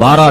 12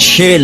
6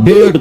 1.5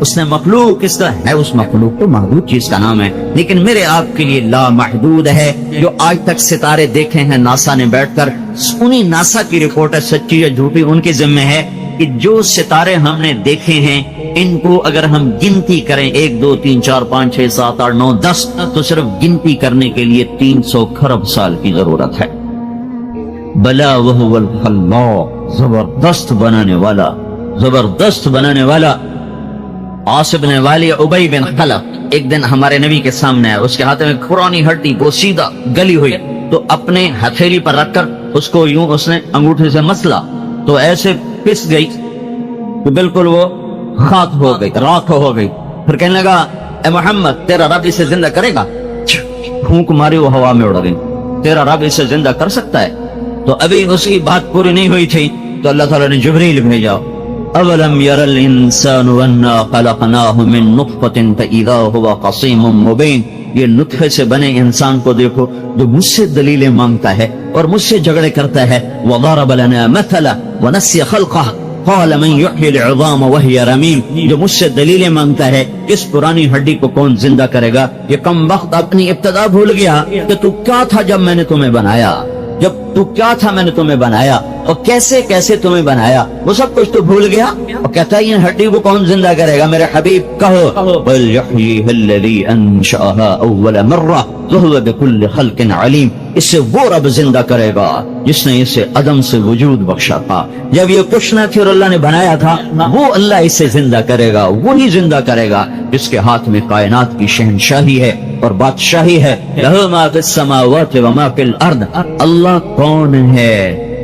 اس نے مخلوق کس طرح ہے، اس مخلوق تو محدود چیز کا نام ہے، لیکن میرے آپ کے لیے لا محدود ہے۔ جو آج تک ستارے دیکھے ہیں ناسا نے بیٹھ کر، انہی ناسا کی رپورٹ ہے، سچی یا جھوٹی ان کے ذمہ ہے، کہ جو ستارے ہم نے دیکھے ہیں ان کو اگر ہم گنتی کریں 1 2 3 4 5 6 7 8 9 10 تو صرف گنتی کرنے کے لیے 300 کھرب سال کی ضرورت ہے۔ بلا وہو الخلاق، زبردست بنانے والا، زبردست بنانے والا۔ عاص بن والی ابی بن خلف ایک دن ہمارے نبی کے سامنے آیا، اس کے ہاتھ میں پرانی ہڈی بوسیدہ گلی ہوئی، تو اپنے ہتھیلی پر رکھ کر اس کو یوں اس نے انگوٹھے سے مسلا، تو ایسے پس گئی تو بالکل وہ خاک ہو گئی، راکھ ہو گئی۔ پھر کہنے لگا اے محمد تیرا رب اسے زندہ کرے گا؟ پھونک ماری وہ ہوا میں اڑ گئی، تیرا رب اسے زندہ کر سکتا ہے؟ تو ابھی اس کی بات پوری نہیں ہوئی تھی تو اللہ تعالیٰ نے جبریل بھیجا، اولم یر الانسان انا خلقناہ من نطفۃ فاذا هو خصیم مبین، یہ نطفے سے بنے انسان کو دیکھو جو مجھ سے دلیلیں مانگتا ہے اور مجھ سے جھگڑے کرتا ہے، وضرب لنا مثلا ونسی خلقہ قال من یحیی العظام وہی رمیم، جو مجھ سے دلیلیں مانگتا ہے اس پرانی ہڈی کو کون زندہ کرے گا؟ یہ کم وقت اپنی ابتدا بھول گیا کہ تو کیا تھا جب میں نے تمہیں بنایا، جب تو کیا تھا میں نے تمہیں بنایا اور کیسے کیسے تمہیں بنایا، وہ سب کچھ تو بھول گیا اور کہتا ہے یہ ہڈی کو کون زندہ کرے گا؟ میرے حبیب کہو بل یحییہ الذی انشأہا اول مرہ وہو بکل خلق علیم، اس سے وہ رب زندہ کرے گا جس نے اسے عدم سے وجود بخشا تھا، جب یہ کچھ نہ تھی اور اللہ نے بنایا تھا، وہ اللہ اسے زندہ کرے گا، وہی زندہ کرے گا جس کے ہاتھ میں کائنات کی شہنشاہی ہے اور بادشاہی ہے۔ لہ ما فی السماوات و ما فی الارض، اللہ کون ہے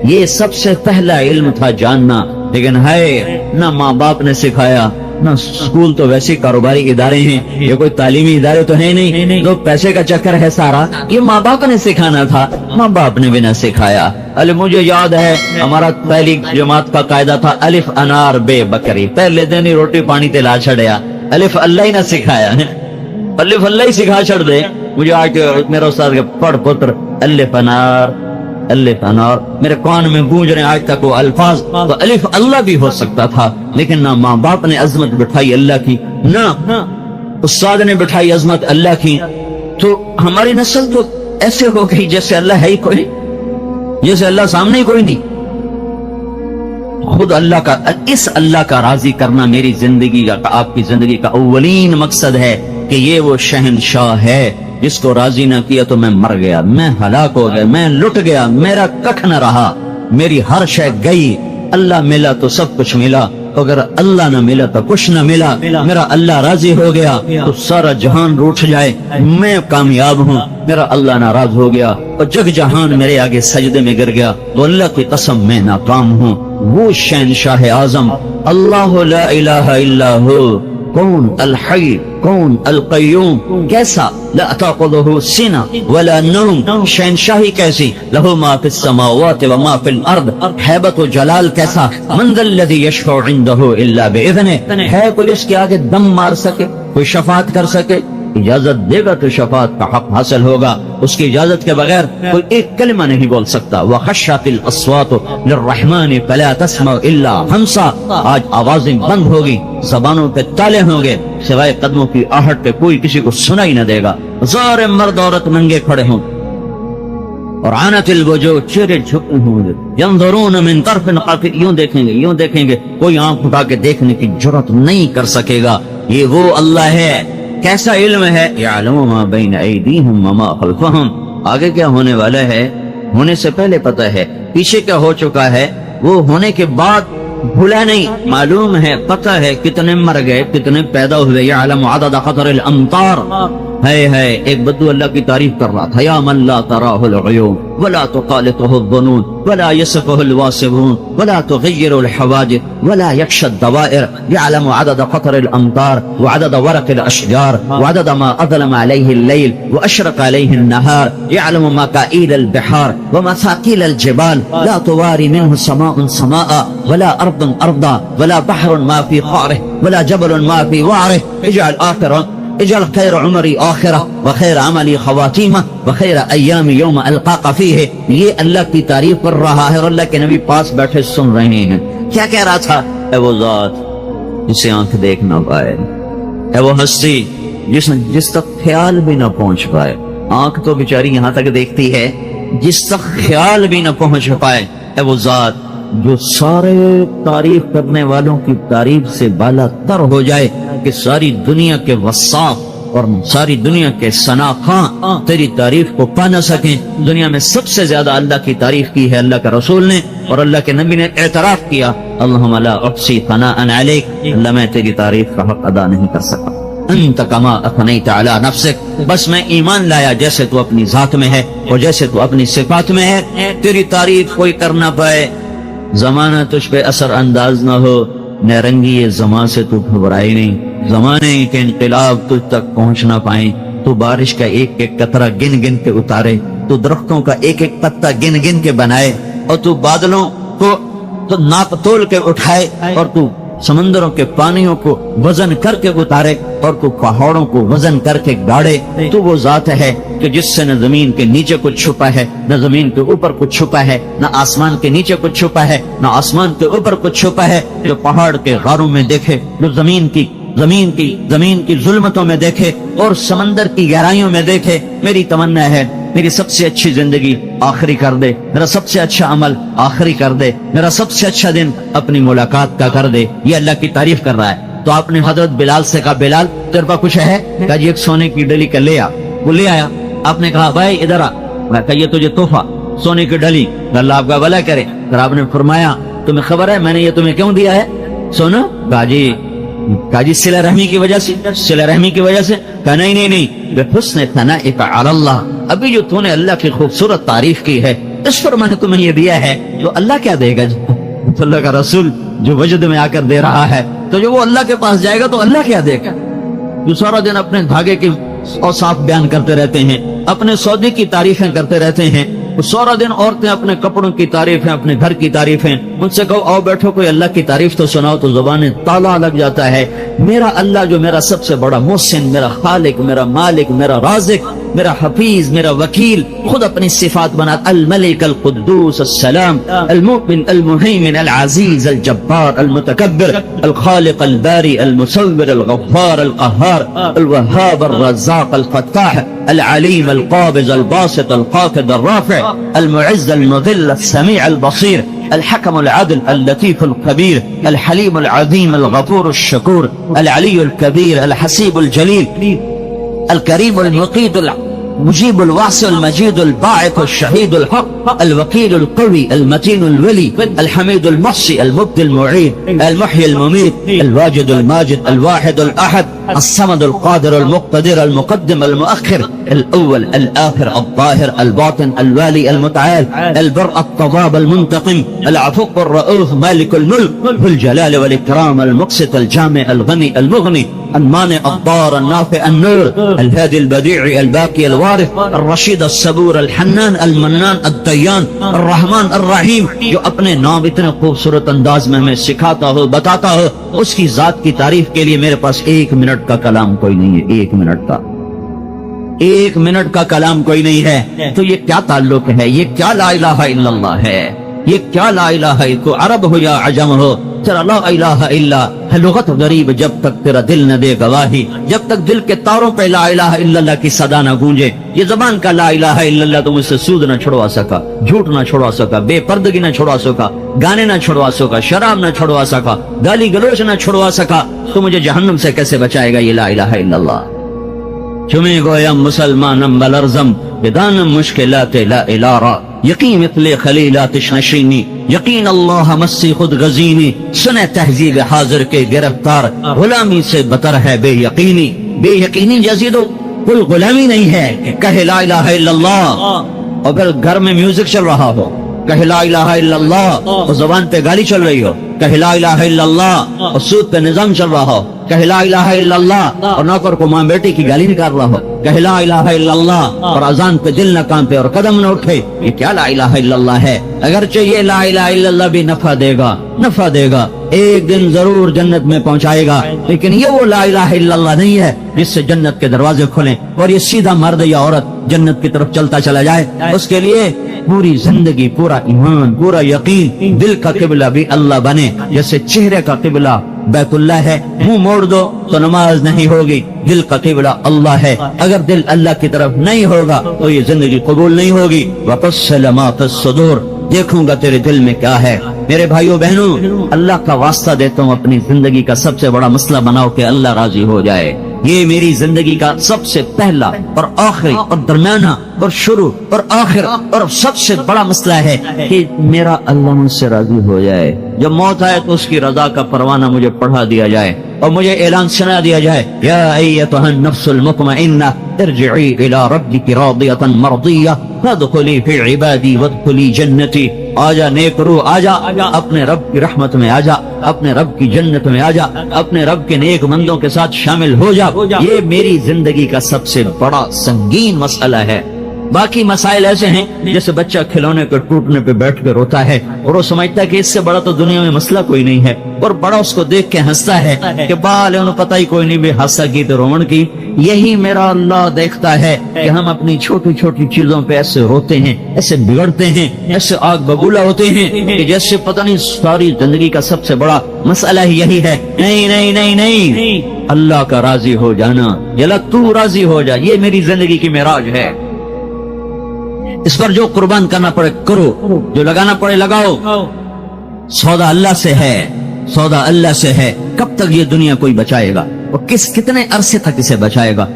یہ سب سے پہلا علم تھا جاننا، لیکن ہے نہ ماں باپ نے سکھایا، نہ اسکول تو ویسے کاروباری ادارے ہیں، یہ کوئی تعلیمی ادارے تو ہے نہیں، تو پیسے کا چکر ہے سارا، یہ ماں باپ نے سکھانا تھا، ماں باپ نے بھی نہ سکھایا۔ مجھے یاد ہے ہمارا پہلی جماعت کا قاعدہ تھا الف انار بے بکری، پہلے دن ہی روٹی پانی تلا چھڑیا، الف اللہ ہی نہ سکھایا، الف اللہ ہی سکھا چھڑ دے۔ مجھے آج میرا استاد کے پڑھ پتر الف انار، الف انار میرے کان میں گونج رہے آج تک وہ الفاظ، تو الف اللہ بھی ہو سکتا تھا، لیکن نہ ماں باپ نے عظمت بٹھائی اللہ کی، نہ استاد نے بٹھائی عظمت اللہ کی، تو ہماری نسل تو ایسے ہو گئی جیسے اللہ ہے ہی کوئی، جیسے اللہ سامنے ہی کوئی نہیں۔ خود اللہ کا، اس اللہ کا راضی کرنا میری زندگی کا، آپ کی زندگی کا اولین مقصد ہے کہ یہ وہ شہنشاہ ہے جس کو راضی نہ کیا تو میں مر گیا، میں ہلاک ہو گیا، میں لٹ گیا، میرا ککھ نہ رہا، میری ہر شے گئی۔ اللہ ملا تو سب کچھ ملا، اگر اللہ نہ ملا تو کچھ نہ ملا۔ میرا اللہ راضی ہو گیا تو سارا جہان روٹھ جائے، میں کامیاب ہوں، میرا اللہ ناراض ہو گیا اور جگ جہان میرے آگے سجدے میں گر گیا تو اللہ کی قسم میں ناکام ہوں۔ وہ شہنشاہ اعظم اللہ لا الہ الا ہو، کون الحی، کون القیوم، کیسا لا تأخذہ سنہ ولا نوم، شہنشاہی کیسی، لہ ما فی السماوات و ما فی الارض، ہیبت و جلال کیسا، من ذا الذی یشفع عندہ الا بإذنہ، ہے کوئی اس کے آگے دم مار سکے، کوئی شفاعت کر سکے؟ اجازت دے گا تو شفاعت کا حق حاصل ہوگا، اس کی اجازت کے بغیر کوئی ایک کلمہ نہیں بول سکتا۔ وخشعت الاصوات للرحمن فلا تسمع الا ہمسا، آج آوازیں بند ہوگی، زبانوں پہ تالے ہوں گے، سوائے قدموں کی آہٹ پہ کوئی کسی کو سنا ہی نہ دے گا، سارے مرد عورت ننگے کھڑے ہوں اور عنت الوجوہ، چہرے جھکے ہوں گے، ينظرون من طرف خفی، یوں دیکھیں گے، یوں دیکھیں گے، کوئی آنکھ اٹھا کے دیکھنے کی جرات نہیں کر سکے گا۔ یہ وہ اللہ ہے، کیسا علم ہے، یعلم ما بین ایدیہم وما خلفہم، آگے کیا ہونے والا ہے ہونے سے پہلے پتہ ہے، پیچھے کیا ہو چکا ہے وہ ہونے کے بعد بھولا نہیں، معلوم ہے، پتہ ہے کتنے مر گئے، کتنے پیدا ہوئے، یعلم عدد قطر الامطار۔ ہے ایک بدو اللہ کی تعریف کر رہا تھا، یا من لا تراہ العیون ولا تخالطہ الظنون ولا یصفہ الواصفون ولا تغیر الحواجز ولا یخشى الدوائر، یعلم عدد قطر الامطار وعدد ورق الاشجار وعدد ما اظلم علیہ اللیل واشرق علیہ النہار، یعلم مکائیل البحار ومثاقیل الجبال، لا تواری منہ سماء سماء ولا ارض ارضا ولا بحر ما فی قعرہ ولا جبل ما فی وعرہ، اجعل خیر عمری آخرہ وخیر عملی خواتیمہ وخیر ایام یوم القاک فیہ۔ یہ اللہ کی تعریف کر رہا ہے اور اللہ کے نبی پاس بیٹھے سن رہے ہیں۔ کیا کہہ رہا تھا؟ اے وہ ذات جسے آنکھ دیکھ نہ پائے، ہے وہ ہستی جس تک خیال بھی نہ پہنچ پائے. آنکھ تو بیچاری یہاں تک دیکھتی ہے، جس تک خیال بھی نہ پہنچ پائے. ہے وہ ذات جو سارے تعریف کرنے والوں کی تعریف سے بالا تر ہو جائے کہ ساری دنیا کے وصاف اور ساری دنیا کے ثناخواں تیری تعریف کو پا نہ سکیں. دنیا میں سب سے زیادہ اللہ کی تعریف کی ہے اللہ کا رسول نے، اور اللہ کے نبی نے اعتراف کیا، اللہم لا احصی ثناء علیک، اللہ میں تیری تعریف کا حق ادا نہیں کر سکا. انت کما اثنیت علی نفسک، بس میں ایمان لایا جیسے تو اپنی ذات میں ہے اور جیسے تو اپنی صفات میں ہے، تیری تعریف کوئی کر نہ پائے. زمانہ تجھ پہ اثر انداز نہ ہو، نیرنگی یہ زمان سے تو گھبرائی نہیں، زمانے کے انقلاب تجھ تک پہنچ نہ پائیں. تو بارش کا ایک ایک قطرہ گن گن کے اتارے، تو درختوں کا ایک ایک پتا گن گن کے بنائے، اور تو بادلوں کو تو ناپ تول کے اٹھائے، اور تو سمندروں کے پانیوں کو وزن کر کے اتارے، اور تو پہاڑوں کو وزن کر کے گاڑے. تو وہ ذات ہے کہ جس سے نہ زمین کے نیچے کچھ چھپا ہے، نہ زمین کے اوپر کچھ چھپا ہے، نہ آسمان کے نیچے کچھ چھپا ہے، نہ آسمان کے اوپر کچھ چھپا ہے. جو پہاڑ کے غاروں میں دیکھے، جو زمین کی ظلمتوں میں دیکھے، اور سمندر کی گہرائیوں میں دیکھے. میری تمنا ہے میری سب سے اچھی زندگی آخری کر دے، میرا سب سے اچھا عمل آخری کر دے، میرا سب سے اچھا دن اپنی ملاقات کا کر دے. یہ اللہ کی تعریف کر رہا ہے. تو آپ نے حضرت بلال سے کہا، بلال تیرے پاس کچھ ہے؟ کہا جی ایک سونے کی ڈلی کا لے آ. وہ لے آیا. آپ نے کہا بھائی ادھر آ. کہا یہ تجھے تحفہ سونے کی ڈلی، اللہ آپ کا بھلا کرے. پھر آپ نے فرمایا تمہیں خبر ہے میں نے یہ تمہیں کیوں دیا ہے سونا؟ کہا جی صلہ رحمی کی وجہ سے. صلہ رحمی کی وجہ سے؟ کہا نہیں، بحسن ثنائک علی اللہ، ابھی جو تو نے اللہ کی خوبصورت تعریف کی ہے اس پر میں نے تمہیں یہ دیا ہے. جو اللہ کیا دے گا؟ تو اللہ کا رسول جو وجد میں آ کر دے رہا ہے، تو جو وہ اللہ کے پاس جائے گا تو اللہ کیا دے گا؟ جو سارا دن اپنے دھاگے کی اوصاف بیان کرتے رہتے ہیں، اپنے سودے کی تعریفیں کرتے رہتے ہیں، وہ سارا دن عورتیں اپنے کپڑوں کی تعریفیں، اپنے گھر کی تعریفیں. ان سے کہو آؤ بیٹھو کوئی اللہ کی تعریف تو سناؤ، تو زبانیں تالا لگ جاتا ہے. میرا اللہ جو میرا سب سے بڑا محسن، میرا خالق، میرا مالک، میرا رازق، میرا حفیظ، میرا وکیل، خود اپنی صفات بنا، الملک القدوس السلام المؤمن المہیمن العزیز الجبار المتکبر الخالق الباری المصور الغفار القہار الوہاب الرزاق الفتاح العلیم القابض الباسط الخافض الرافع المعز المذل السمیع البصیر الحكم العدل اللطيف الخبير الحليم العظيم الغفور الشكور العلي الكبير الحسيب الجليل الكريم المقيت المجيب الواسع المجيد الباعث الشهيد الحق الوكيل القوي المتين الولي الحميد المحصي المبدي المعيد المحيي المميت الواجد الماجد الواحد الأحد الصمد القادر المقتدر المقدم المؤخر الأول الآخر الظاهر الباطن الوالي المتعال البر التضاب المنتقم العفو الرؤوف مالك الملك ذو الجلال والإكرام المقسط الجامع الغني المغني المانع الضار النافع النور الهادي البديع الباقي الوارث الرشيد الصبور الحنان المنان الديان الرحمن الرحیم. جو اپنے نام اتنے خوبصورت انداز میں ہمیں سکھاتا ہو، بتاتا ہو، اس کی ذات کی تعریف کے لیے میرے پاس 1 منٹ کا کلام کوئی نہیں ہے. 1 منٹ کا کلام کوئی نہیں ہے. تو یہ کیا تعلق ہے؟ یہ کیا لا الہ الا اللہ ہے؟ یہ کیا لا الہ الا؟ تو عرب ہو یا عجم ہو، تیرا لا الہ الا ہے لغت غریب. جب تک تیرا دل نہ دے گواہی، جب تک دل کے تاروں پہ لا الہ الا اللہ کی صدا نہ گونجے، یہ زبان کا لا الہ الا اللہ تو مجھ سے سود نہ چھڑوا سکا، جھوٹ نہ چھڑوا سکا، بے پردگی نہ چھڑوا سکا، گانے نہ چھڑوا سکا، شراب نہ چھڑوا سکا، گالی گلوچ نہ چھڑوا سکا، تو مجھے جہنم سے کیسے بچائے گا یہ لا الہ الا اللہ؟ چمے گویم مسلمانم بلرزم بدانم مشکلات لا الہ یقین مثل خلیلات نشینی، یقین اللہ مسی خود غزینی، سنے تہذیب حاضر کے گرفتار، غلامی سے بتر ہے بے یقینی. بے یقینی جیسی تو کوئی غلامی نہیں ہے. کہے لا الہ الا اللہ اور پھر گھر میں میوزک چل رہا ہو، کہے لا الہ الا اللہ اور زبان پہ گالی چل رہی ہو، کہے لا الہ الا اللہ اور سود پہ نظام چل رہا ہو، کہے لا الہ الا اللہ اور نوکر کو ماں بیٹی کی گالی نکال رہا ہو، کہے لا الہ الا اللہ اور اذان پہ دل نہ کانپے اور قدم نہ اٹھے. یہ کیا لا الہ الا اللہ ہے؟ اگرچہ یہ لا الہ الا اللہ بھی نفع دے گا، ایک دن ضرور جنت میں پہنچائے گا، لیکن یہ وہ لا الہ الا اللہ نہیں ہے جس سے جنت کے دروازے کھلیں اور یہ سیدھا مرد یا عورت جنت کی طرف چلتا چلا جائے. اس کے لیے پوری زندگی، پورا ایمان، پورا یقین، دل کا قبلہ بھی اللہ بنے. جیسے چہرے کا قبلہ بیت اللہ ہے, منہ موڑ دو تو نماز نہیں ہوگی. دل کا قبلہ اللہ ہے, اگر دل اللہ کی طرف نہیں ہوگا تو یہ زندگی قبول نہیں ہوگی. وَقَسَّلَ مَا فِي الصُّدُورِ, دیکھوں گا تیرے دل میں کیا ہے. میرے بھائیو بہنوں, اللہ کا واسطہ دیتا ہوں, اپنی زندگی کا سب سے بڑا مسئلہ بناؤ کہ اللہ راضی ہو جائے. یہ میری زندگی کا سب سے پہلا اور آخری اور درمیانہ اور شروع اور آخر اور سب سے بڑا مسئلہ ہے کہ میرا اللہ مجھ سے راضی ہو جائے. جب موت آئے تو اس کی رضا کا پروانہ مجھے پڑھا دیا جائے اور مجھے اعلان سنا دیا جائے, یا ایتھا النفس المطمئنہ ارجعی الی ربک راضیۃ مرضیہ فادخلی فی عبادی وادخلی جنتی. آجا نیک روح, آجا اپنے رب کی رحمت میں, آجا اپنے رب کی جنت میں, آجا اپنے رب کے نیک بندوں کے ساتھ شامل ہو جا. یہ میری زندگی کا سب سے بڑا سنگین مسئلہ ہے. باقی مسائل ایسے ہیں جیسے بچہ کھلونے کے ٹوٹنے پہ بیٹھ کے روتا ہے اور وہ سمجھتا ہے کہ اس سے بڑا تو دنیا میں مسئلہ کوئی نہیں ہے, اور بڑا اس کو دیکھ کے ہنستا ہے کہ بال انہوں پتہ ہی کوئی نہیں بھی ہنسا کی تو رومن کی. یہی میرا اللہ دیکھتا ہے کہ ہم اپنی چھوٹی چھوٹی چیزوں پہ ایسے روتے ہیں, ایسے بگڑتے ہیں, ایسے آگ ببولا ہوتے ہیں کہ جیسے پتہ نہیں ساری زندگی کا سب سے بڑا مسئلہ ہی یہی ہے. نہیں نہیں نہیں نہیں, اللہ کا راضی ہو جانا, یا تو راضی ہو جا, یہ میری زندگی کی معراج ہے. اس پر جو قربان کرنا پڑے کرو, جو لگانا پڑے لگاؤ. سودا اللہ سے ہے, سودا اللہ سے ہے. کب تک یہ دنیا کوئی بچائے گا اور کتنے عرصے تک اسے بچائے گا؟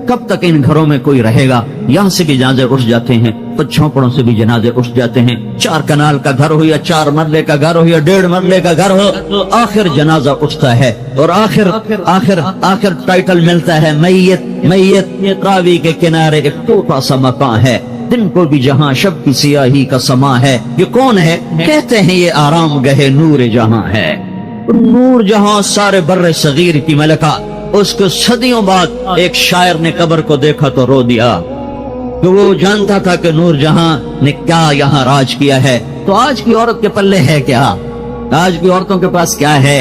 کب تک ان گھروں میں کوئی رہے گا؟ یہاں سے بھی جنازے اٹھ جاتے ہیں, کچھ جھونپڑوں سے بھی جنازے اٹھ جاتے ہیں. 4 کنال کا گھر ہو یا 4 مرلے کا گھر ہو یا 1.5 مرلے کا گھر ہو, آخر جنازہ اٹھتا ہے اور آخر ٹائٹل ملتا ہے میت. میت راوی کے کنارے ایک ٹوٹا سا مکان ہے, دن کو بھی جہاں شب کی سیاہی کا سما ہے. یہ کون ہے؟ کہتے ہیں یہ آرام گہے نور جہاں ہے. نور جہاں سارے بر صغیر کی ملکہ. اس کو صدیوں بعد ایک شاعر نے قبر کو دیکھا تو رو دیا کہ وہ جانتا تھا کہ نور جہاں نے کیا یہاں راج کیا ہے. تو آج کی عورت کے پلے ہے کیا؟ آج کی عورتوں کے پاس کیا ہے؟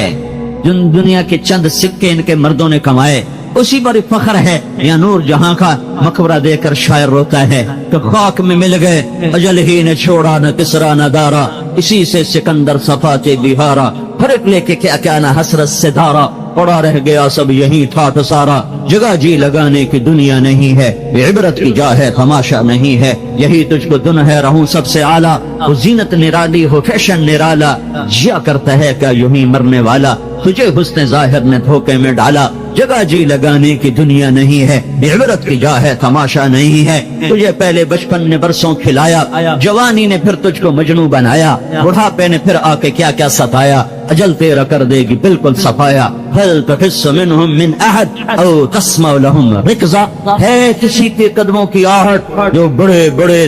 جن دنیا کے چند سکے ان کے مردوں نے کمائے اسی پر فخر ہے. یا نور جہاں کا مقبرہ دے کر شاعر روتا ہے کہ خاک میں مل گئے اجل ہی نے چھوڑا نہ کسرا نہ دارا, اسی سے سکندر صفاتے بہارا, فرق لے کے کیا کیا نہ حسرت سے دھارا, پڑا رہ گیا سب یہی ٹھاٹ سارا. جگہ جی لگانے کی دنیا نہیں ہے, عبرت کی جا ہے تماشا نہیں ہے. یہی تجھ کو دن ہے رہوں سب سے اعلیٰ, وہ زینت نرالی ہو فیشن نرالا, جیا کرتا ہے کیا یوں ہی مرنے والا, تجھے حسن ظاہر نے دھوکے میں ڈالا. جگہ جی لگانے کی دنیا نہیں ہے, عبرت کی جا ہے تماشا نہیں ہے. تجھے پہلے بچپن نے برسوں کھلایا, جوانی نے پھر تجھ کو مجنوں بنایا, بڑھاپے نے پھر آ کے کیا کیا ستایا, اجل تیرا کر دے گی بالکل صفایا. هل تحس منهم من احد او تسمع لهم رکزا, ہے کسی کے قدموں کی آہٹ جو بڑے بڑے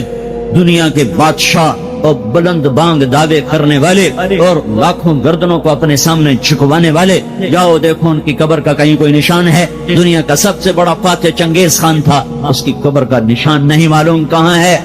دنیا کے بادشاہ اور بلند بانگ دعوے کرنے والے اور لاکھوں گردنوں کو اپنے سامنے جھکوانے والے. جاؤ دیکھو ان کی قبر کا کہیں کوئی نشان ہے. دنیا کا سب سے بڑا فاتح چنگیز خان تھا, اس کی قبر کا نشان نہیں معلوم کہاں ہے.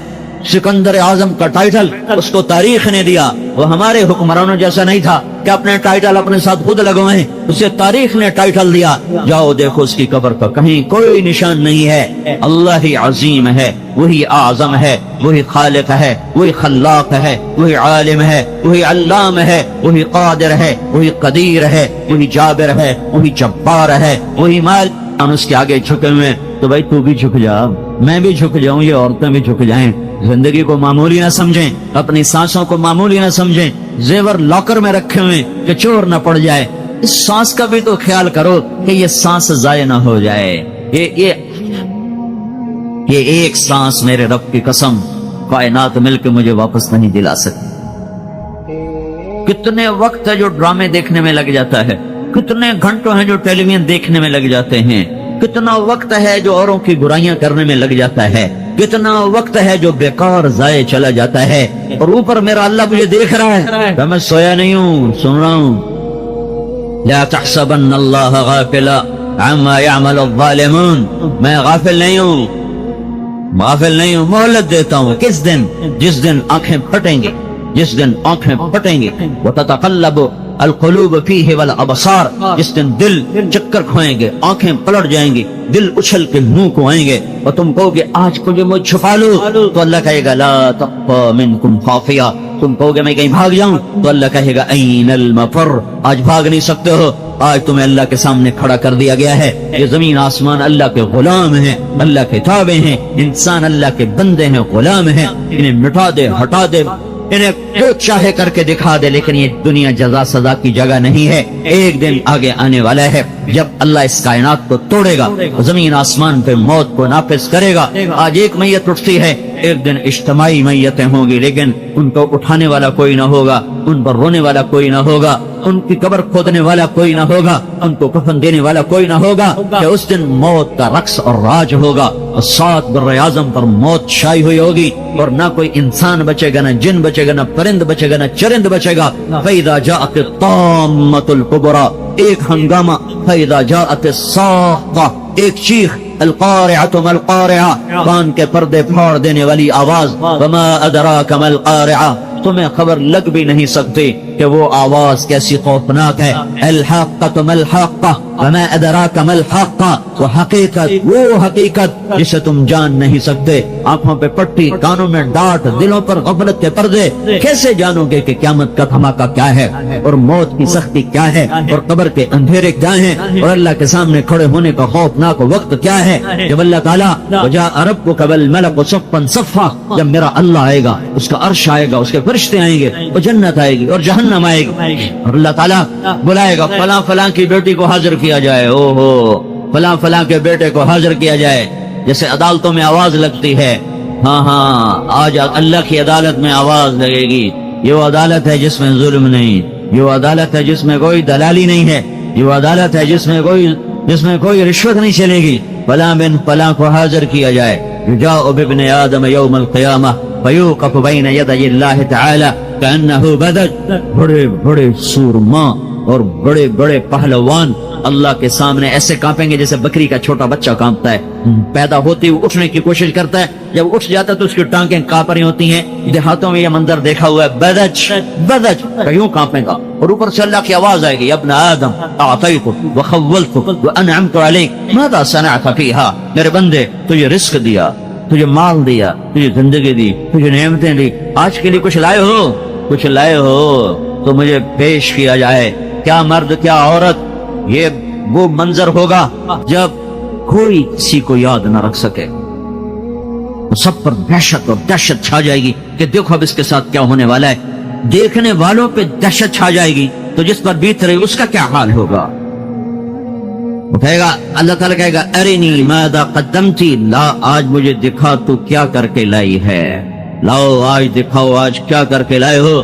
سکندر اعظم کا ٹائٹل اس کو تاریخ نے دیا, وہ ہمارے حکمرانوں جیسا نہیں تھا کہ اپنے ٹائٹل اپنے ساتھ خود لگوائیں, اسے تاریخ نے ٹائٹل دیا. جاؤ دیکھو اس کی قبر کا کہیں کوئی نشان نہیں ہے. اللہ ہی عظیم ہے, وہی اعظم ہے, وہی خالق ہے, وہی خلاق ہے, وہی عالم ہے, وہی علام ہے, وہی قادر ہے, وہی قدیر ہے, وہی جابر ہے, وہی جبار ہے, وہی مال. ہم اس کے آگے جھکے ہوئے تو بھائی تو بھی جھک جا, میں بھی جھک جاؤں, یہ عورتیں بھی جھک جائیں. زندگی کو معمولی نہ سمجھیں, اپنی سانسوں کو معمولی نہ سمجھیں. زیور لاکر میں رکھے ہوئے کہ چور نہ پڑ جائے. اس سانس کا بھی تو خیال کرو کہ یہ سانس ضائع نہ ہو جائے. یہ ایک سانس میرے رب کی قسم کائنات مل کے مجھے واپس نہیں دلا سکتی. کتنے وقت ہے جو ڈرامے دیکھنے میں لگ جاتا ہے, کتنے گھنٹوں ہیں جو ٹیلی ویژن دیکھنے میں لگ جاتے ہیں, کتنا وقت ہے جو اوروں کی برائیاں کرنے میں لگ جاتا ہے, کتنا وقت ہے جو بیکار ضائع چلا جاتا ہے. اور اوپر میرا اللہ مجھے دیکھ رہا ہے, میں سویا نہیں ہوں, سن رہا ہوں. لا تحسبن اللہ غافلا عما يعمل الظالمون, میں غافل نہیں ہوں, غافل نہیں ہوں. مہلت دیتا ہوں. کس دن؟ جس دن آنکھیں پھٹیں گے, جس دن آنکھیں پھٹیں گے. وتتقلب القلوب فیہ والابصار, جس دن دل چکر کھوئیں گے, آنکھیں پلٹ جائیں گی, دل اچھل کے منہ کو آئیں گے, اور تم کہو گے آج مجھے مجھ چھپا لو, تو اللہ کہے گا لا تخفى منکم خافیہ. تم کہو گے میں کہیں بھاگ جاؤں, تو اللہ کہے گا این المفر, آج بھاگ نہیں سکتے ہو, آج تمہیں اللہ کے سامنے کھڑا کر دیا گیا ہے. یہ زمین آسمان اللہ کے غلام ہیں, اللہ کے تابع ہیں, انسان اللہ کے بندے ہیں, غلام ہیں. انہیں مٹا دے, ہٹا دے, انہیں جو چاہے کر کے دکھا دے, لیکن یہ دنیا جزا سزا کی جگہ نہیں ہے. ایک دن آگے آنے والا ہے جب اللہ اس کائنات کو توڑے گا, زمین آسمان پہ موت کو نافذ کرے گا. آج ایک میت اٹھتی ہے, ایک دن اجتماعی میتیں ہوں گی, لیکن ان کو اٹھانے والا کوئی نہ ہوگا, ان پر رونے والا کوئی نہ ہوگا, ان کی قبر کھودنے والا کوئی نہ ہوگا, ان کو کفن دینے والا کوئی نہ ہوگا. کہ اس دن موت کا رقص اور راج ہوگا, اور 7 بر اعظم پر موت چھائی ہوئی ہوگی, اور نہ کوئی انسان بچے گا, نہ جن بچے گا, نہ پرند بچے گا, نہ چرند بچے گا. فَإِذَا جَاءَتِ الطَّامَّةُ الْكُبْرَى, ایک ہنگامہ. فَإِذَا جَاءَتِ الصَّاخَّةُ, ایک چیخ. القارعۃ ما القارعہ, کان کے پردے پھاڑ دینے والی آواز. وما ادراک ما القارعہ, تمہیں خبر لگ بھی نہیں سکتی کہ وہ آواز کیسی خوفناک ہے. الحاقۃ ما الحاقہ, وما ادراک ما الحاقہ, وہ حقیقت, وہ حقیقت جسے تم جان نہیں سکتے. آنکھوں پہ پٹی, کانوں میں ڈانٹ, دلوں پر غفلت کے پردے. کیسے جانو گے کہ قیامت کا دھماکہ کیا ہے, اور موت کی سختی کیا ہے, اور قبر کے اندھیرے کیا ہیں, اور اللہ کے سامنے کھڑے ہونے کا خوفناک وقت کیا ہے. جب اللہ تعالیٰ وجاء ربک والملک صفا صفا, جب میرا اللہ آئے گا, اس کا عرش آئے گا, اس کے فرشتے آئیں گے, اور جنت آئے گی اور جہنم آئے گی, اور اللہ تعالیٰ بلائے گا فلاں فلاں کی بیٹی کو حاضر کیا جائے. او ہو, فلاں فلاں کے بیٹے کو حاضر کیا جائے. جیسے عدالتوں میں آواز لگتی ہے, ہاں ہاں آج اللہ کی عدالت میں آواز لگے گی. یہ وہ عدالت ہے جس میں ظلم نہیں, یہ وہ عدالت ہے جس میں کوئی دلالی نہیں ہے, یہ وہ عدالت ہے جس میں کوئی رشوت نہیں چلے گی. فلاں بن فلاں کو حاضر کیا جائے. یجاء بابن آدم یوم القیامہ فیوقف بین یدی اللہ تعالی کأنہ بدج, بڑے بڑے سورما اور بڑے بڑے پہلوان اللہ کے سامنے ایسے کانپیں گے جیسے بکری کا چھوٹا بچہ کانپتا ہے. پیدا ہوتی ہوئی اٹھنے کی کوشش کرتا ہے, جب اٹھ جاتا ہے تو اس کی ٹانگیں کانپ رہی ہوتی ہیں. دیہاتوں میں یہ منظر دیکھا ہوا ہے, بدج بدج یوں کانپے گا, اور اوپر سے اللہ کی آواز آئے گی, ابن آدم اعطیتک وخولتک وانعمت علیک ماذا صنعت فیہا, میرے بندے تجھے رزق دیا, تجھے مال دیا, تجھے زندگی دی, تجھے نعمتیں دی, آج کے لیے کچھ لائے ہو, کچھ لائے ہو تو مجھے پیش کیا جائے. کیا مرد کیا عورت, یہ وہ منظر ہوگا جب کوئی کسی کو یاد نہ رکھ سکے. سب پر دہشت اور دہشت چھا جائے گی کہ دیکھو اب اس کے ساتھ کیا ہونے والا ہے. دیکھنے والوں پہ دہشت چھا جائے گی تو جس پر بیت رہی اس کا کیا حال ہوگا. وہ کہے گا, اللہ تعالیٰ کہے گا ارنی ماذا قدمتی, لا آج مجھے دکھا تو کیا کر کے لائی ہے, لاؤ آج دکھاؤ آج کیا کر کے لائے ہو.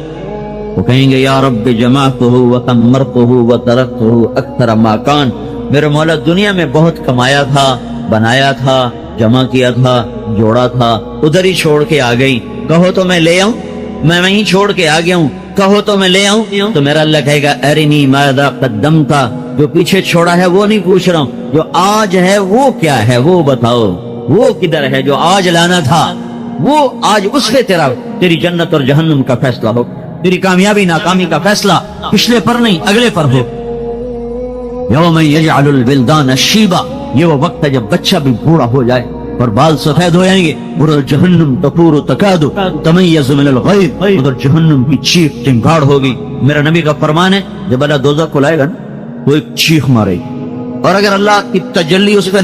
وہ کہیں گے یا رب جمعتہ وتمرتہ وترکتہ اکثر ما کان, میرے مولا دنیا میں بہت کمایا تھا, بنایا تھا, جمع کیا تھا, جوڑا تھا, ادھر ہی چھوڑ کے آ گئی. کہو تو میں لے آؤں, میں وہیں چھوڑ کے آ گیا ہوں, کہو تو میں لے آؤں. تو میرا اللہ کہے گا ارنی ماذا قدمتا, جو پیچھے چھوڑا ہے وہ نہیں پوچھ رہا ہوں, جو آج ہے وہ کیا ہے وہ بتاؤ, وہ کدھر ہے جو آج لانا تھا, وہ آج اس پہ تیری جنت اور جہنم کا فیصلہ ہو, تیری کامیابی ناکامی کا فیصلہ پچھلے پر نہیں اگلے پر ہو. یوم یجعل الولدان شیبا, یہ وہ وقت ہے جب بچہ بھی بوڑھا ہو جائے اور بال سفید ہو جائیں گے. ادھر جہنم تفور تکاد تمیز من الغیظ, ادھر جہنم کی چیخ چنگاڑ ہوگی. میرا نبی کا فرمان ہے جب اللہ دوزخ کو لائے گا وہ ایک چیخ مارے گی, اور اگر اللہ کی تجلی اس پہ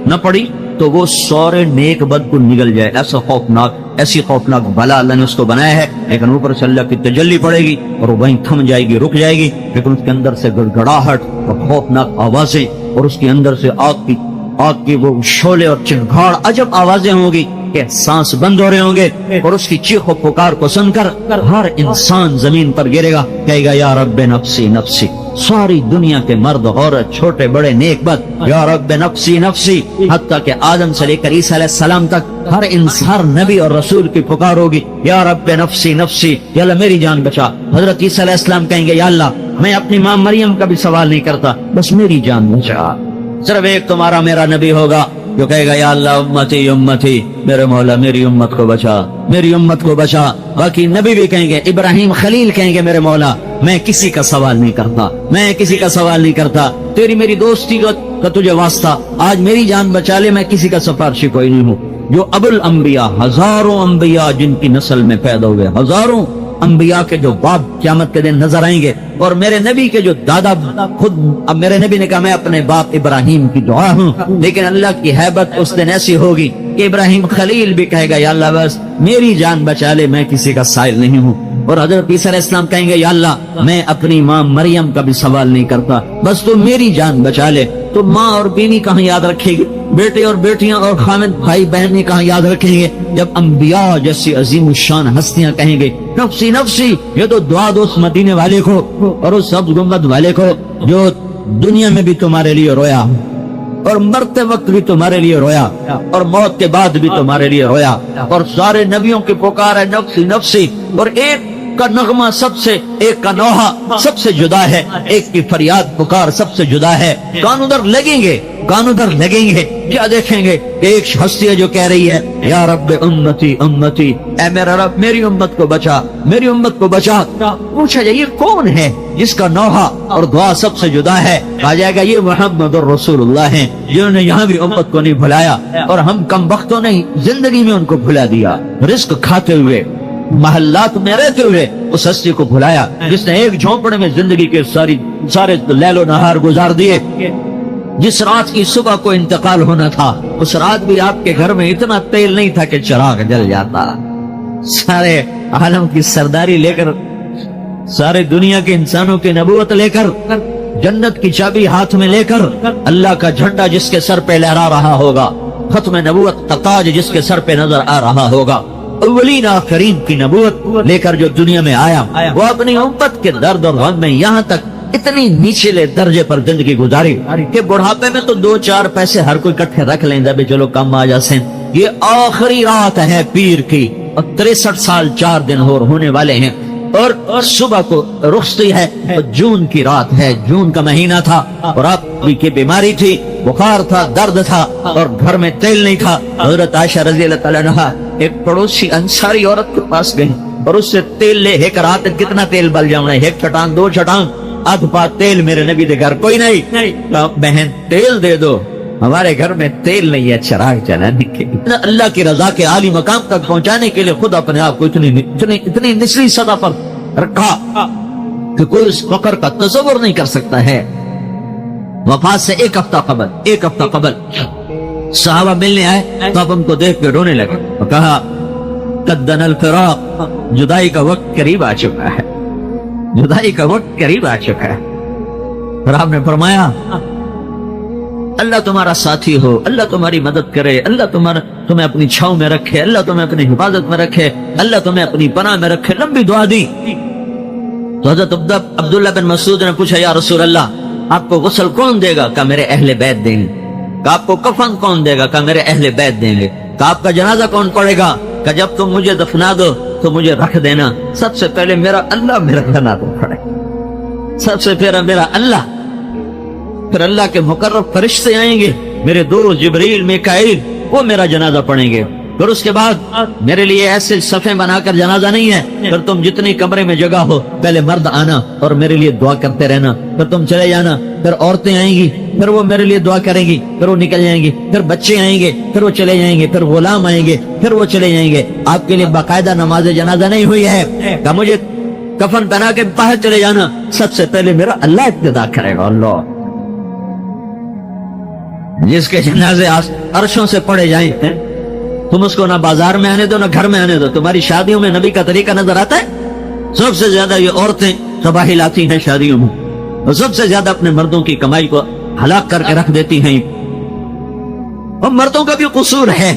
نہ پڑی تو وہ سورے نیک بد کو نگل جائے. ایسا خوفناک, ایسی خوفناک بلا اللہ نے اس کو بنایا ہے. لیکن اوپر سے اللہ کی تجلی پڑے گی اور وہ وہیں تھم جائے گی, رک جائے گی, لیکن اس کے اندر سے گڑگڑاہٹ اور خوفناک آوازیں, اور اس کے اندر سے آگ کی وہ شعلے اور چنگھاڑ عجب آوازیں ہوں گی کہ سانس بند ہو رہے ہوں گے. اور اس کی چیخ و پکار کو سن کر ہر انسان زمین پر گرے گا, کہے گا یا رب نفسی نفسی. ساری دنیا کے مرد عورت چھوٹے بڑے نیک بد یا رب نفسی نفسی, حتیٰ کہ آدم سے لے کر عیسیٰ علیہ السلام تک ہر نبی اور رسول کی پکار ہوگی یا رب نفسی نفسی, یا اللہ میری جان بچا. حضرت عیسیٰ علیہ السلام کہیں گے یا اللہ میں اپنی ماں مریم کا بھی سوال نہیں کرتا, بس میری جان بچا. صرف ایک تمہارا میرا نبی ہوگا جو کہے گا یا اللہ امتی امتی, میرے مولا میری امت کو بچا, میری امت کو بچا. باقی نبی بھی کہیں گے, ابراہیم خلیل کہیں گے میرے مولا میں کسی کا سوال نہیں کرتا, میں کسی کا سوال نہیں کرتا, تیری میری دوستی کا تجھے واسطہ, آج میری جان بچا لے, میں کسی کا سفارشی کوئی نہیں ہوں. جو ابو الانبیاء, ہزاروں انبیاء جن کی نسل میں پیدا ہوئے, ہزاروں انبیاء کے جو باپ قیامت کے دن نظر آئیں گے، اور میرے نبی کے جو دادا خود، اب میرے نبی نے کہا میں اپنے باپ ابراہیم کی دعا ہوں، لیکن اللہ کی ہیبت اس دن ایسی ہوگی کہ ابراہیم خلیل بھی کہے گا یا اللہ بس میری جان بچا لے، میں کسی کا سائل نہیں ہوں، اور حضرت عیسیٰ علیہ السلام کہیں گے یا اللہ میں اپنی ماں مریم کا بھی سوال نہیں کرتا، بس تو میری جان بچا لے۔ تو ماں اور بیوی کہاں یاد رکھے گی، بیٹے اور بیٹیاں اور خامد بھائی بہن کہاں یاد رکھیں گے، جب انبیاء جیسی عظیم الشان ہستیاں کہیں گے نفسی نفسی۔ یہ تو دعا دو اس مدینے والے کو اور اس سبز گنبد والے کو جو دنیا میں بھی تمہارے لیے رویا اور مرتے وقت بھی تمہارے لیے رویا اور موت کے بعد بھی تمہارے لیے رویا، اور سارے نبیوں کی پکار ہے نفسی نفسی، اور ایک کا نغمہ سب سے، ایک کا نوحہ سب سے جدا ہے، ایک کی فریاد پکار سب سے جدا ہے۔ کان ادھر لگیں گے، کان ادھر لگیں گے، کیا دیکھیں گے؟ ایک ہستی ہے جو کہہ رہی ہے یا رب امتی امتی، اے میرا رب میری امت کو بچا، میری امت کو بچا۔ پوچھا جائے یہ کون ہے جس کا نوحہ اور دعا سب سے جدا ہے؟ کہا جائے گا یہ محمد الرسول اللہ ہیں، جنہوں نے یہاں بھی امت کو نہیں بھلایا، اور ہم کم وقتوں نے زندگی میں ان کو بھلا دیا، رزق کھاتے ہوئے محلات میں رہتے ہوئے اس ہستی کو بھلایا جس نے ایک جھونپڑے میں زندگی کے سارے لیل و نہار گزار دیے۔ جس رات کی صبح کو انتقال ہونا تھا اس رات بھی آپ کے گھر میں اتنا تیل نہیں تھا کہ چراغ جل جاتا، سارے عالم کی سرداری لے کر، سارے دنیا کے انسانوں کی نبوت لے کر، جنت کی چابی ہاتھ میں لے کر، اللہ کا جھنڈا جس کے سر پہ لہرا رہا ہوگا، ختم نبوت کا تاج جس کے سر پہ نظر آ رہا ہوگا، اولین آخرین کی نبوت لے کر جو دنیا میں آیا، وہ اپنی امت کے درد اور غم میں یہاں تک اتنی نیچلے درجے پر زندگی گزاری کہ بڑھاپے میں تو 2-4 پیسے ہر کوئی کٹھے رکھ لیں گے، چلو کم آ جاسیں۔ یہ آخری رات ہے پیر کی، اور 63 سال 4 دن ہونے والے ہیں، اور صبح کو رخصتی ہے، اور جون کی رات ہے، جون کا مہینہ تھا، اور آپ کی بیماری تھی، بخار تھا، درد تھا، اور گھر میں تیل نہیں تھا۔ حضرت عائشہ رضی اللہ تعالیٰ عنہا ایک پڑوسی انصاری عورت کے پاس گئی اور اس سے تیل لے، ایک رات کتنا تیل بل جاؤں، ایک چٹان 2 چٹان آدھ پا تیل، میرے نبی دے گھر کوئی نہیں، بہن تیل دے دو، ہمارے گھر میں تیل نہیں ہے چراغ جلانے کے لیے۔ اللہ کی رضا کے عالی مقام تک پہنچانے کے لیے خود اپنے آپ کو اتنی نچلی سطح پر رکھا کہ کوئی اس فقر کا تصور نہیں کر سکتا ہے۔ وفات سے ایک ہفتہ قبل صحابہ ملنے آئے تو اب ہم کو دیکھ کے رونے لگے اور کہا قدنا الفراق، جدائی کا وقت قریب آ چکا ہے، جدائی کا وقت قریب آ چکا ہے۔ اور آپ نے فرمایا اللہ تمہارا ساتھی ہو، اللہ تمہاری مدد کرے، اللہ تمہیں اپنی چھاؤں میں رکھے، اللہ تمہیں اپنی حفاظت میں رکھے، اللہ تمہیں اپنی پناہ میں رکھے، لمبی دعا دی۔ تو حضرت عبداللہ بن مسعود نے پوچھا یا رسول اللہ آپ کو غسل کون دے گا؟ کہا میرے اہل بیت دیں گے۔ کہا آپ کو کفن کون دے گا؟ کہا میرے اہل بیت دیں گے۔ کہا آپ کا جنازہ کون پڑے گا؟ کہا جب تم مجھے دفنا دو تو مجھے رکھ دینا، سب سے پہلے میرا اللہ میرا جنازہ پڑے، سب سے پہلے میرا اللہ، پھر اللہ کے مقرب فرشتے آئیں گے، میرے دوست جبریل میکائیل، وہ میرا جنازہ پڑھیں گے، پھر اس کے بعد میرے لیے ایسے صفیں بنا کر جنازہ نہیں ہے، پھر تم جتنی کمرے میں جگہ ہو پہلے مرد آنا اور میرے لیے دعا کرتے رہنا، پھر تم چلے جانا، پھر عورتیں آئیں گی، پھر وہ میرے لیے دعا کریں گی، پھر وہ نکل جائیں گی، پھر بچے آئیں گے، پھر وہ چلے جائیں گے، پھر غلام آئیں گے، پھر وہ چلے جائیں گے۔ آپ کے لیے باقاعدہ نماز جنازہ نہیں ہوئی ہے کہ مجھے کفن بنا کے باہر چلے جانا، سب سے پہلے میرا اللہ ابتدا کرے گا۔ اللہ جس کے جنازے عرشوں سے پڑے جائیں تم اس کو نہ بازار میں آنے دو نہ گھر میں آنے دو۔ تمہاری شادیوں میں نبی کا طریقہ نظر آتا ہے، سب سے زیادہ یہ عورتیں تباہی لاتی ہیں شادیوں میں، اور سب سے زیادہ اپنے مردوں کی کمائی کو ہلاک کر کے رکھ دیتی ہیں، اور مردوں کا بھی قصور ہے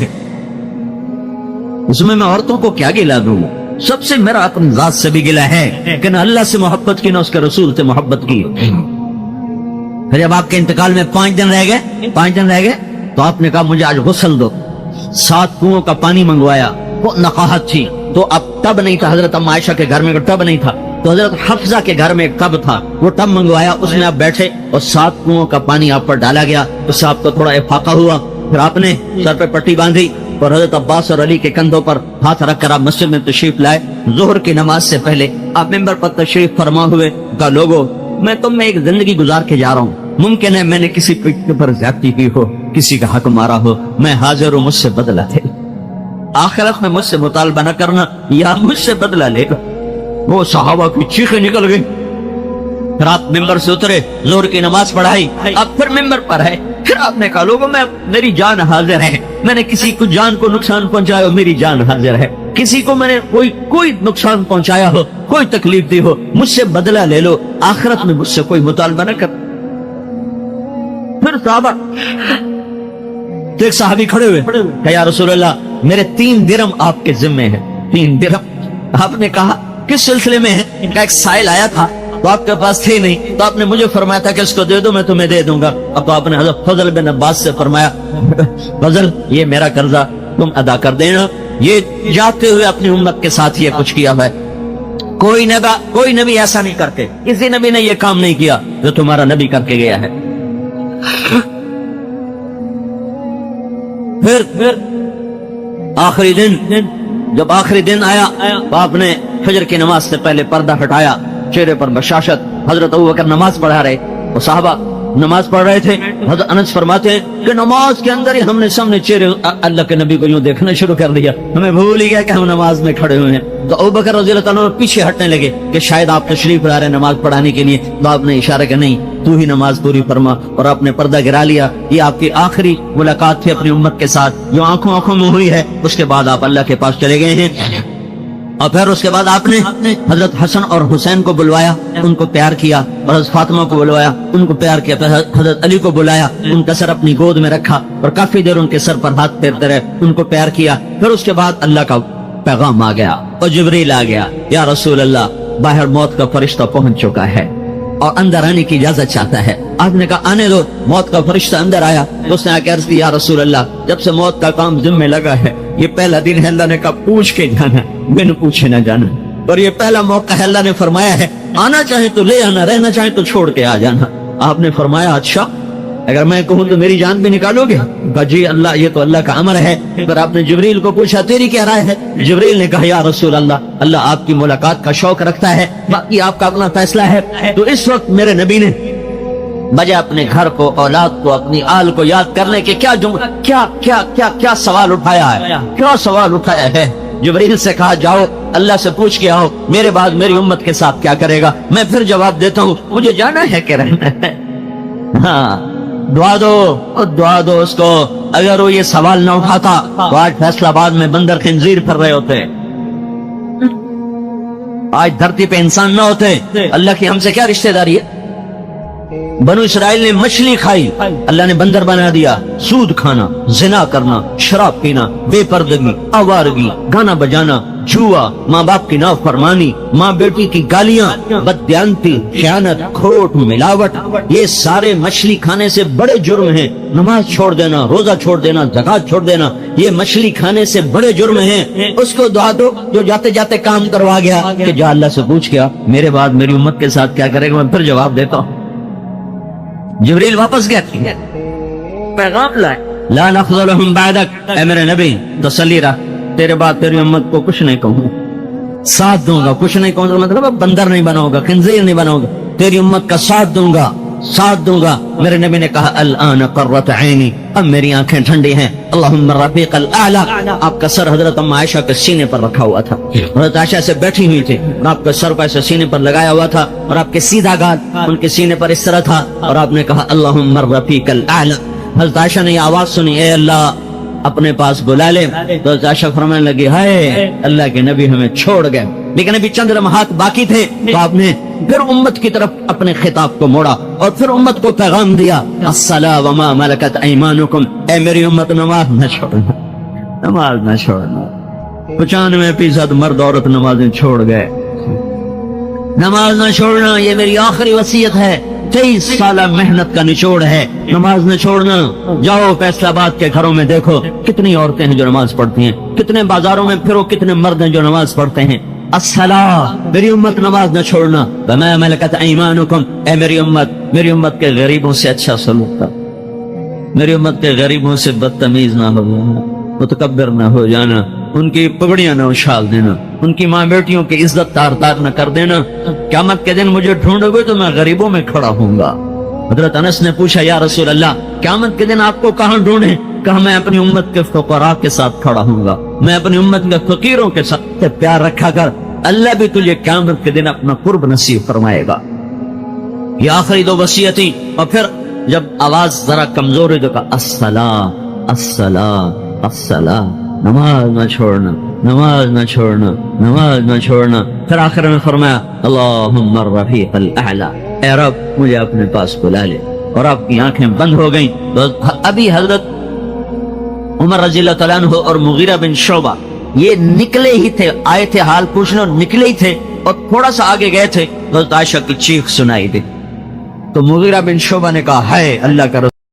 اس میں عورتوں کو کیا گلا دوں؟ سب سے میرا اپنی ذات سے بھی گلا ہے کہ نہ اللہ سے محبت کی نہ اس کے رسول سے محبت کی۔ پھر جب آپ کے انتقال میں 5 دن رہ گئے تو آپ نے کہا مجھے آج غسل دو۔ 7 کنووں کا پانی منگوایا، وہ نقاہت تھی تو اب ٹب نہیں تھا، حضرت ام عائشہ کے گھر میں ٹب نہیں تھا تو حضرت حفصہ کے گھر میں ایک ٹب تھا، وہ ٹب منگوایا، اس میں آپ بیٹھے اور 7 کنووں کا پانی آپ پر ڈالا گیا، اس سے آپ کو تھوڑا افاقہ ہوا، پھر آپ نے سر پہ پٹی باندھی اور حضرت عباس اور علی کے کندھوں پر ہاتھ رکھ کر آپ مسجد میں تشریف لائے۔ ظہر کی نماز سے پہلے آپ ممبر پر تشریف فرما ہوئے، کہا لوگوں میں تم میں ایک زندگی گزار کے جا رہا ہوں، ممکن ہے میں نے کسی پر زیادتی کی ہو، کسی کا حق مارا ہو، میں حاضر ہوں، مجھ سے بدلہ دے، آخرت میں مجھ سے مطالبہ نہ کرنا یا مجھ سے بدلہ لے گا۔ وہ صحابہ کی چیخیں نکل گئی. پھر آپ ممبر سے اترے, زور کی نماز پڑھائی, آپ پھر ممبر پر ہے. پھر آپ نے کہا لوگوں میں میری جان حاضر ہے, میں نے کسی کو جان کو نقصان پہنچایا ہو, میری جان حاضر ہے. کسی کو میں نے کوئی نقصان پہنچایا ہو, کوئی تکلیف دی ہو, مجھ سے بدلہ لے لو, آخرت میں مجھ سے کوئی مطالبہ نہ کر. پھر صحابہ ایک صحابی کھڑے ہوئے کہ یا رسول اللہ میرے 3 درہم آپ کے ذمے ہیں. 3 درہم. آپ نے کہا کس سلسلے میں ہے؟ ایک سائل آیا تھا تو آپ کے پاس تھے نہیں, تو آپ نے مجھے فرمایا تھا کہ اس کو دے دو, میں تمہیں دے دوں گا. اب تو آپ نے حضرت فضل بن عباس سے فرمایا فضل یہ میرا قرضہ تم ادا کر دینا. یہ جاتے ہوئے اپنی امت کے ساتھ یہ کچھ کیا ہے. کوئی نبی ایسا نہیں کرتے, کسی نبی نے یہ کام نہیں کیا جو تمہارا نبی کر کے گیا ہے. پھر آخری دن, جب آخری دن آیا تو آپ نے فجر کی نماز سے پہلے پردہ ہٹایا, چہرے پر بشاشت. حضرت ابوبکر نماز پڑھا رہے, وہ صحابہ نماز پڑھ رہے تھے. حضرت انس فرماتے ہیں کہ نماز کے اندر ہی ہم نے سامنے چہرے اللہ کے نبی کو یوں دیکھنا شروع کر دیا, ہمیں بھول ہی گیا کہ ہم نماز میں کھڑے ہوئے ہیں. تو ابوبکر رضی اللہ تعالیٰ پیچھے ہٹنے لگے کہ شاید آپ تشریف لا رہے نماز پڑھانے کے لیے. تو آپ نے اشارہ کہ نہیں, تو ہی نماز پوری فرما, اور آپ نے پردہ گرا لیا. یہ آپ کی آخری ملاقات تھی اپنی امت کے ساتھ جو آنکھوں میں ہوئی ہے. اس کے بعد آپ اللہ کے پاس چلے گئے ہیں. اور پھر اس کے بعد آپ نے حضرت حسن اور حسین کو بلوایا, ان کو پیار کیا, اور حضرت فاطمہ کو بلوایا, ان کو پیار کیا. پھر حضرت علی کو بلایا, ان کا سر اپنی گود میں رکھا اور کافی دیر ان کے سر پر ہاتھ پھیرتے رہے, ان کو پیار کیا. پھر اس کے بعد اللہ کا پیغام آ گیا اور جبریل آ گیا, یا رسول اللہ باہر موت کا فرشتہ پہنچ چکا ہے اور اندر آنے کی اجازت چاہتا ہے. آپ نے کہا آنے دو. موت کا فرشتہ اندر آیا تو اس نے آ کے عرض کی, یا رسول اللہ جب سے موت کا کام ذمہ لگا ہے یہ پہلا دن ہے, اللہ نے کہا پوچھ کے جانا, بن پوچھے نہ جانا. اور یہ پہلا موقع ہے, اللہ نے فرمایا ہے آنا چاہے تو لے آنا, رہنا چاہے تو چھوڑ کے آ جانا. آپ نے فرمایا اچھا اگر میں کہوں تو میری جان بھی نکالو گے؟ کہا جی اللہ یہ تو اللہ کا امر ہے. پھر آپ نے جبریل کو پوچھا تیری کیا رائے ہے؟ جبریل نے کہا یا رسول اللہ آپ کی ملاقات کا شوق رکھتا ہے, باقی آپ کا اپنا فیصلہ ہے. تو اس وقت میرے نبی نے بجائے اپنے گھر کو, اولاد کو, اپنی آل کو یاد کرنے کے کیا سوال اٹھایا ہے, کیا سوال اٹھایا ہے. جبریل سے کہا جاؤ اللہ سے پوچھ کے آؤ میرے بعد میری امت کے ساتھ کیا کرے گا, میں پھر جواب دیتا ہوں مجھے جانا ہے کہ رہنا ہے. ہاں دعا دو اس کو. اگر وہ یہ سوال نہ اٹھاتا تو آج فیصلہ آباد میں بندر خنزیر پھر رہے ہوتے, آج دھرتی پہ انسان نہ ہوتے. اللہ کی ہم سے کیا رشتہ داری ہے؟ بنو اسرائیل نے مچھلی کھائی, اللہ نے بندر بنا دیا. سود کھانا, زنا کرنا, شراب پینا, بے پردگی, آوارگی, گانا بجانا, جوا, ماں باپ کی نافرمانی, ماں بیٹی کی گالیاں, بددیانتی, خیانت, کھوٹ, ملاوٹ, یہ سارے مچھلی کھانے سے بڑے جرم ہیں. نماز چھوڑ دینا, روزہ چھوڑ دینا, زکات چھوڑ دینا, یہ مچھلی کھانے سے بڑے جرم ہیں. اس کو دعا دو جو جاتے جاتے کام کروا گیا کہ جا اللہ سے پوچھ گیا میرے بعد میری امت کے ساتھ کیا کرے گا, میں پھر جواب دیتا ہوں. جبریل واپس گیا, پیغام لائے, لا نخذلہم بعدک, اے میرے نبی تسلی رکھ تیرے بعد تیری امت کو کچھ نہیں کہوں, ساتھ دوں گا. کچھ نہیں کہوں مطلب بندر نہیں بناؤں گا, خنزیر نہیں بناؤں گا, تیری امت کا ساتھ دوں گا. میرے نبی نے کہا الان قرۃ عینی, اب میری آنکھیں ٹھنڈی ہیں. اللہم الرفیق الاعلی, آپ کا سر حضرت ام عائشہ کے سینے پر رکھا ہوا تھا, حضرت عائشہ سے بیٹھی ہوئی تھی اور آپ کا سر کو ایسے سینے پر لگایا ہوا تھا اور آپ کے سیدھا گال ان کے سینے پر اس طرح تھا, اور آپ نے کہا اللہم الرفیق الاعلی. حضرت عائشہ نے یہ آواز سنی, اے اللہ اپنے پاس بلا لے. تو حضرت عائشہ فرمانے لگی ہائے اللہ کے نبی ہمیں چھوڑ گئے. لیکن ابھی چند لمحات باقی تھے تو آپ نے پھر امت کی طرف اپنے خطاب کو موڑا اور پھر امت کو پیغام دیا, الصلاۃ وما ملکت ایمانکم, اے میری امت نماز نہ چھوڑنا. 95% مرد عورت نمازیں چھوڑ گئے. نماز نہ چھوڑنا یہ میری آخری وصیت ہے, 23 سالہ محنت کا نچوڑ ہے, نماز نہ چھوڑنا. جاؤ فیصلہ آباد کے گھروں میں دیکھو کتنی عورتیں ہیں جو نماز پڑھتی ہیں, کتنے بازاروں میں پھرو کتنے مرد ہیں جو نماز پڑھتے ہیں. الصلاۃ, میری امت نماز نہ چھوڑنا. وما ملکت ایمانکم, اے میری امت کے غریبوں سے اچھا سلوک کر, میری امت کے غریبوں سے بدتمیز نہ ہو جانا, متکبر نہ ہو جانا, ان کی پگڑیاں نہ اچھال دینا, ان کی ماں بیٹیوں کی عزت تار نہ کر دینا. قیامت کے دن مجھے ڈھونڈو گے تو میں غریبوں میں کھڑا ہوں گا. حضرت انس نے پوچھا یا رسول اللہ قیامت کے دن آپ کو کہاں ڈھونڈیں؟ کہا میں اپنی امت کے فقراء کے ساتھ کھڑا ہوں گا, میں اپنی امت کے فقیروں کے ساتھ پیار رکھا کر, اللہ بھی تجھے قیامت کے دن اپنا قرب نصیب فرمائے گا. یہ آخری دو وصیتیں. اور پھر جب آواز ذرا کمزور ہے تو کہا الصلاۃ الصلاۃ الصلاۃ، نماز نہ چھوڑنا، نماز نہ چھوڑنا، نماز نہ چھوڑنا. پھر آخر میں فرمایا اللہم الرفیق الاعلی، اے رب مجھے اپنے پاس بلا لے. اور آپ کی آنکھیں بند ہو گئیں. ابھی حضرت عمر رضی اللہ تعالیٰ عنہ اور مغیرہ بن شعبہ یہ نکلے ہی تھے، آئے تھے حال پوچھنے اور نکلے ہی تھے، اور تھوڑا سا آگے گئے تھے حضرت عائشہ کی چیخ سنائی دی. تو مغیرہ بن شعبہ نے کہا ہے اللہ کا رسول